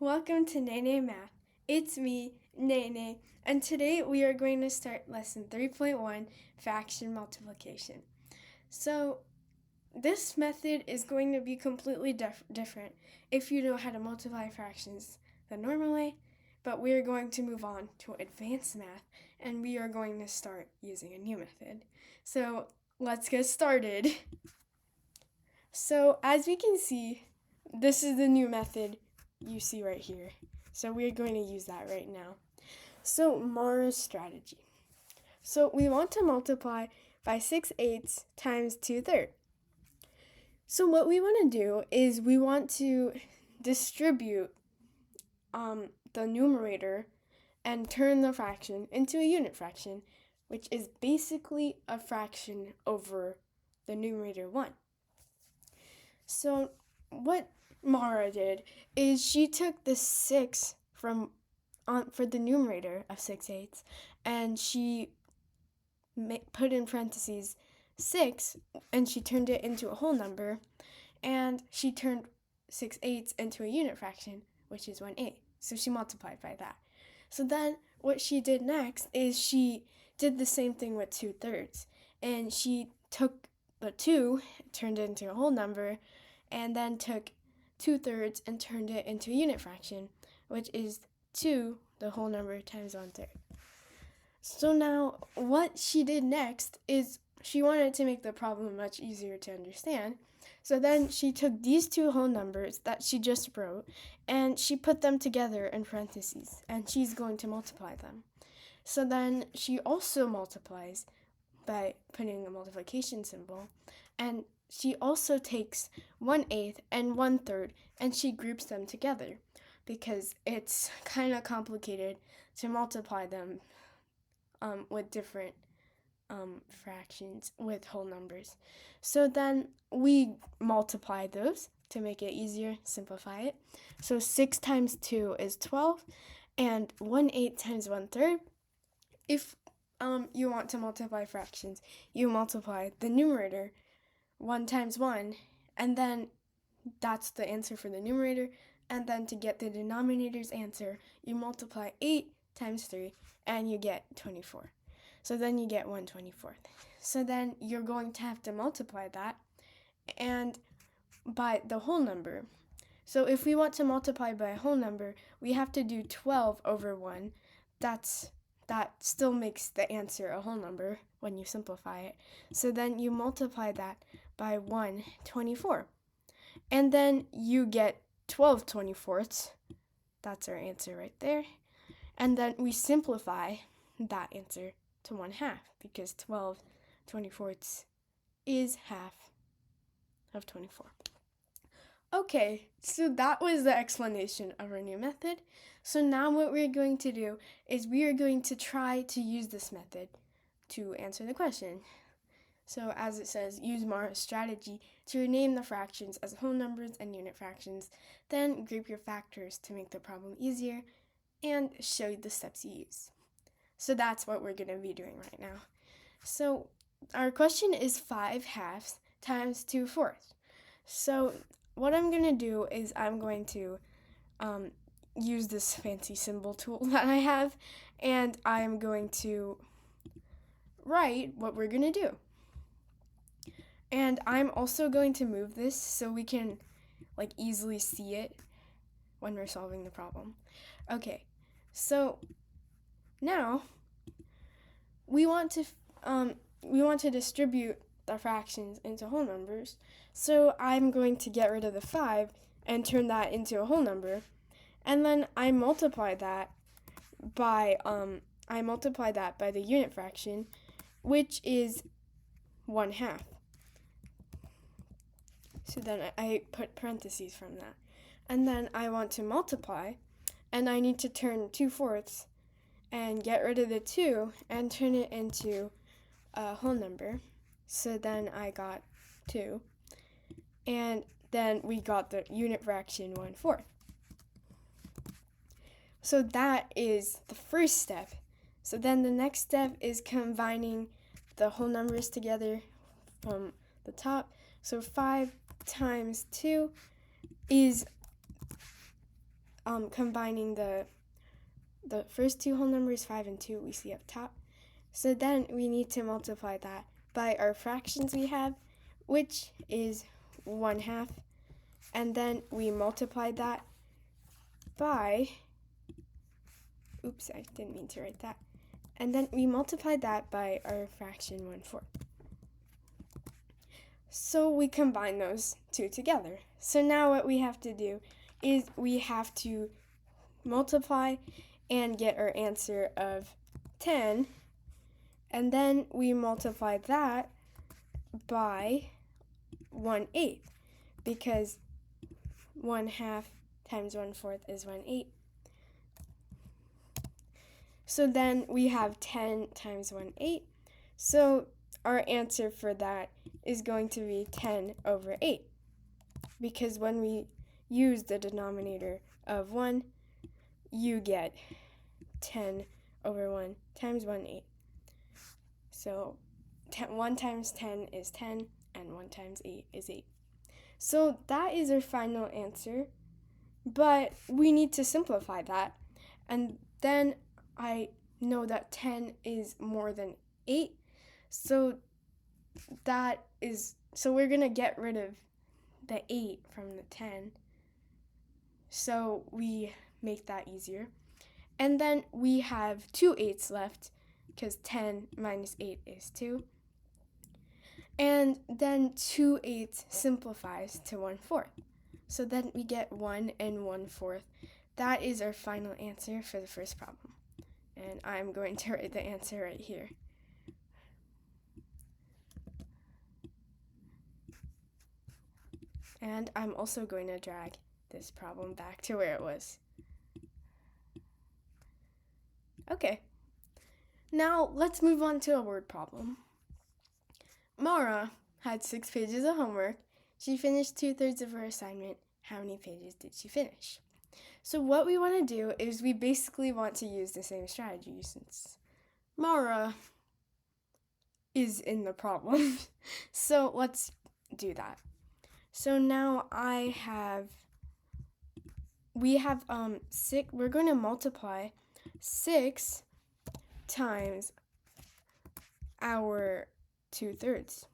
Welcome to Nene Math. It's me, Nene, and today we are going to start lesson 3.1, fraction multiplication. So, this method is going to be completely different if you know how to multiply fractions the normal way, but we are going to move on to advanced math and we are going to start using a new method. So, let's get started. So, as we can see, this is the new method you see right here. So we're going to use that right now. So Mara's strategy. So we want to multiply by 6/8 times 2/3. So what we want to do is we want to distribute the numerator and turn the fraction into a unit fraction, which is basically a fraction over the numerator 1. So what Mara did is she took the 6 for the numerator of 6/8 and she put in parentheses 6 and she turned it into a whole number, and she turned 6/8 into a unit fraction, which is 1/8. So she multiplied by that. So then what she did next is she did the same thing with 2/3, and she took the 2, turned it into a whole number, and then took 2/3 and turned it into a unit fraction, which is 2, the whole number, times 1/3. So now what she did next is she wanted to make the problem much easier to understand. So then she took these two whole numbers that she just wrote and she put them together in parentheses, and she's going to multiply them. So then she also multiplies by putting a multiplication symbol, and she also takes 1/8 and 1/3 and she groups them together because it's kind of complicated to multiply them with different fractions with whole numbers. So then we multiply those to make it easier, simplify it. So 6 times 2 is 12, and 1/8 times 1/3. If you want to multiply fractions, you multiply the numerator 1 times 1, and then that's the answer for the numerator. And then to get the denominator's answer, you multiply 8 times 3, and you get 24. So then you get 1/24. So then you're going to have to multiply that and by the whole number. So if we want to multiply by a whole number, we have to do 12 over 1. That still makes the answer a whole number when you simplify it. So then you multiply that by 1/24. And then you get 12/24. That's our answer right there. And then we simplify that answer to 1/2 because 12/24 is half of 24. Okay, so that was the explanation of our new method. So now what we're going to do is we are going to try to use this method to answer the question. So as it says, use Mara's strategy to rename the fractions as whole numbers and unit fractions, then group your factors to make the problem easier, and show you the steps you use. So that's what we're going to be doing right now. So our question is 5/2 times 2/4. So what I'm going to do is I'm going to use this fancy symbol tool that I have, and I'm going to write what we're going to do. And I'm also going to move this so we can easily see it when we're solving the problem. Okay, so now we want to distribute the fractions into whole numbers. So I'm going to get rid of the 5 and turn that into a whole number, and then I multiply that by the unit fraction, which is 1/2. So then I put parentheses from that. And then I want to multiply, and I need to turn 2/4 and get rid of the 2 and turn it into a whole number. So then I got 2. And then we got the unit fraction 1/4. So that is the first step. So then the next step is combining the whole numbers together from the top. So 5 times 2 is combining the first two whole numbers, 5 and 2, we see up top. So then we need to multiply that by our fractions we have, which is 1/2. And then we multiply that by, oops, I didn't mean to write that. And then we multiply that by our fraction 1/4. So we combine those two together. So now what we have to do is we have to multiply and get our answer of 10. And then we multiply that by 1/8, because 1/2 times 1/4 is 1/8. So then we have 10 times 1/8. So our answer for that is going to be 10/8, because when we use the denominator of 1, you get 10/1 times 1/8. So 1 times 10 is 10, and 1 times 8 is 8. So that is our final answer, but we need to simplify that. And then I know that 10 is more than 8, so we're going to get rid of the 8 from the 10. So we make that easier. And then we have 2 8s left, because 10 minus 8 is 2. And then 2 8 simplifies to 1/4. So then we get 1 and 1/4. That is our final answer for the first problem. And I'm going to write the answer right here. And I'm also going to drag this problem back to where it was. Okay. Now let's move on to a word problem. Mara had 6 pages of homework. She finished 2/3 of her assignment. How many pages did she finish? So what we want to do is we basically want to use the same strategy, since Mara is in the problem. So let's do that. So now we're going to multiply 6 times our 2/3.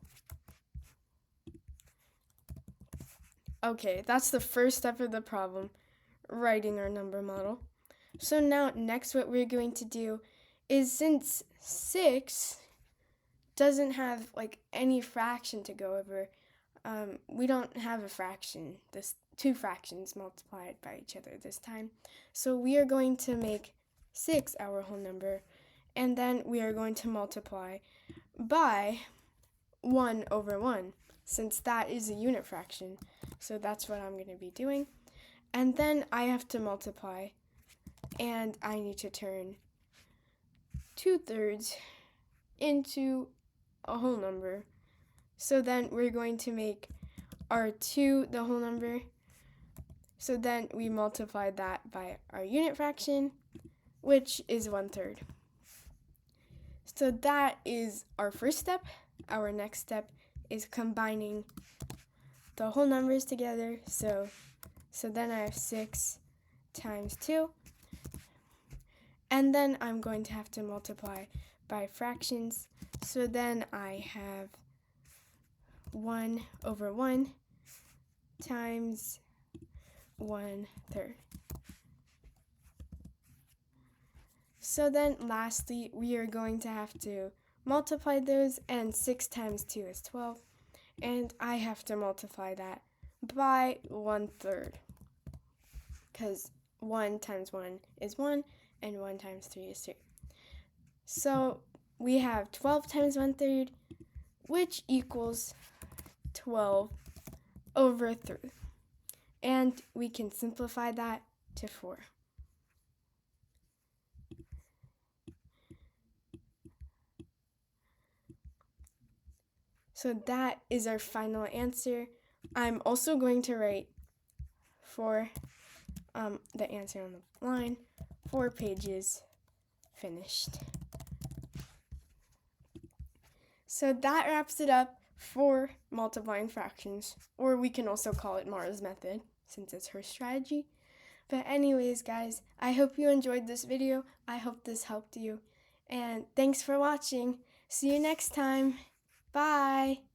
Okay, that's the first step of the problem, writing our number model. So now next what we're going to do is, since 6 doesn't have any fraction to go over, we don't have a fraction, this 2 fractions multiplied by each other this time. So we are going to make 6 our whole number, and then we are going to multiply by 1/1, since that is a unit fraction. So that's what I'm going to be doing. And then I have to multiply, and I need to turn 2/3 into a whole number. So then we're going to make our 2 the whole number. So then we multiply that by our unit fraction, which is 1/3. So that is our first step. Our next step is combining the whole numbers together. So then I have 6 times 2. And then I'm going to have to multiply by fractions. So then I have 1/1 times 1/3. So then lastly, we are going to have to multiply those, and 6 times 2 is 12. And I have to multiply that by 1/3, because 1 times 1 is 1, and 1 times 3 is 3. So we have 12 times 1/3, which equals 12/3. And we can simplify that to 4. So that is our final answer. I'm also going to write the answer on the line, 4 pages finished. So that wraps it up for multiplying fractions, or we can also call it Mara's method, since it's her strategy. But anyways, guys, I hope you enjoyed this video. I hope this helped you. And thanks for watching. See you next time. Bye.